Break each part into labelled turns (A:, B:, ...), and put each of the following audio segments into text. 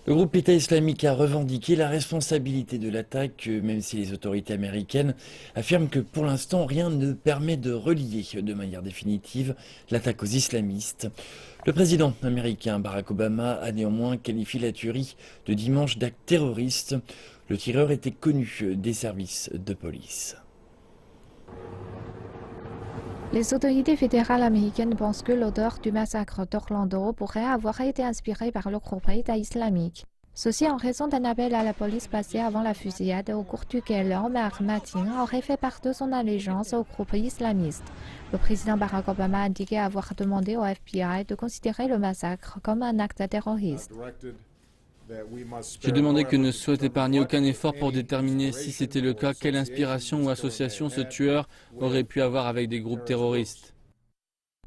A: Le groupe État islamique a revendiqué la responsabilité de l'attaque, même si les autorités américaines affirment que pour l'instant rien ne permet de relier de manière définitive l'attaque aux islamistes. Le président américain Barack Obama a néanmoins qualifié la tuerie de dimanche d'acte terroriste. Le tireur était connu des services de police.
B: Les autorités fédérales américaines pensent que l'auteur du massacre d'Orlando pourrait avoir été inspiré par le groupe État islamique. Ceci en raison d'un appel à la police passé avant la fusillade au cours duquel Omar Mateen aurait fait part de son allégeance au groupe islamiste. Le président Barack Obama a indiqué avoir demandé au FBI de considérer le massacre comme un acte terroriste.
C: J'ai demandé que ne soit épargné aucun effort pour déterminer si c'était le cas, quelle inspiration ou association ce tueur aurait pu avoir avec des groupes terroristes.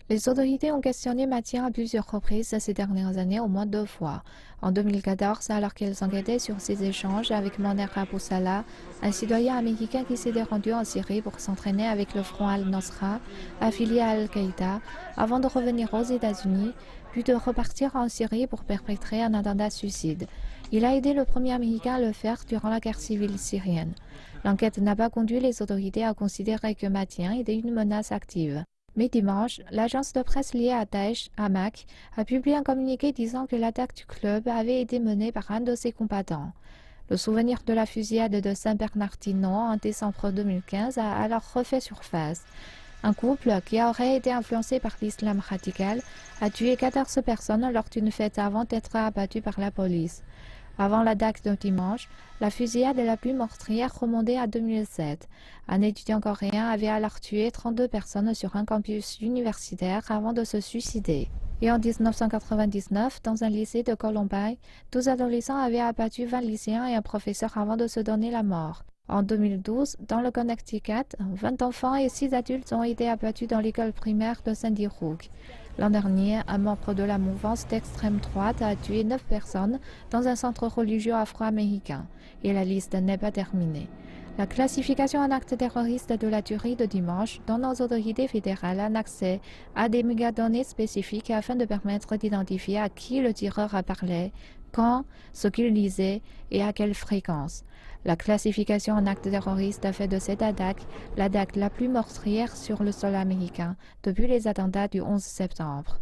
B: Les autorités ont questionné Mateen à plusieurs reprises ces dernières années, au moins 2 fois. En 2014, alors qu'elles enquêtaient sur ses échanges avec Moner Abou Salah, un citoyen américain qui s'était rendu en Syrie pour s'entraîner avec le Front al-Nosra, affilié à Al-Qaïda, avant de revenir aux États-Unis, puis de repartir en Syrie pour perpétrer un attentat suicide. Il a aidé le premier Américain à le faire durant la guerre civile syrienne. L'enquête n'a pas conduit les autorités à considérer que Mateen était une menace active. Mais dimanche, l'agence de presse liée à Daesh, Amaq, a publié un communiqué disant que l'attaque du club avait été menée par un de ses combattants. Le souvenir de la fusillade de San Bernardino en décembre 2015 a alors refait surface. Un couple qui aurait été influencé par l'islam radical a tué 14 personnes lors d'une fête avant d'être abattu par la police. Avant l'attaque de dimanche, la fusillade la plus meurtrière remontait à 2007. Un étudiant coréen avait alors tué 32 personnes sur un campus universitaire avant de se suicider. Et en 1999, dans un lycée de Columbine, 12 adolescents avaient abattu 20 lycéens et un professeur avant de se donner la mort. En 2012, dans le Connecticut, 20 enfants et 6 adultes ont été abattus dans l'école primaire de Sandy Hook. L'an dernier, un membre de la mouvance d'extrême droite a tué 9 personnes dans un centre religieux afro-américain. Et la liste n'est pas terminée. La classification en acte terroriste de la tuerie de dimanche donne aux autorités fédérales un accès à des mégadonnées spécifiques afin de permettre d'identifier à qui le tireur a parlé, quand, ce qu'il lisait et à quelle fréquence. La classification en acte terroriste a fait de cette attaque l'attaque la plus meurtrière sur le sol américain depuis les attentats du 11 septembre.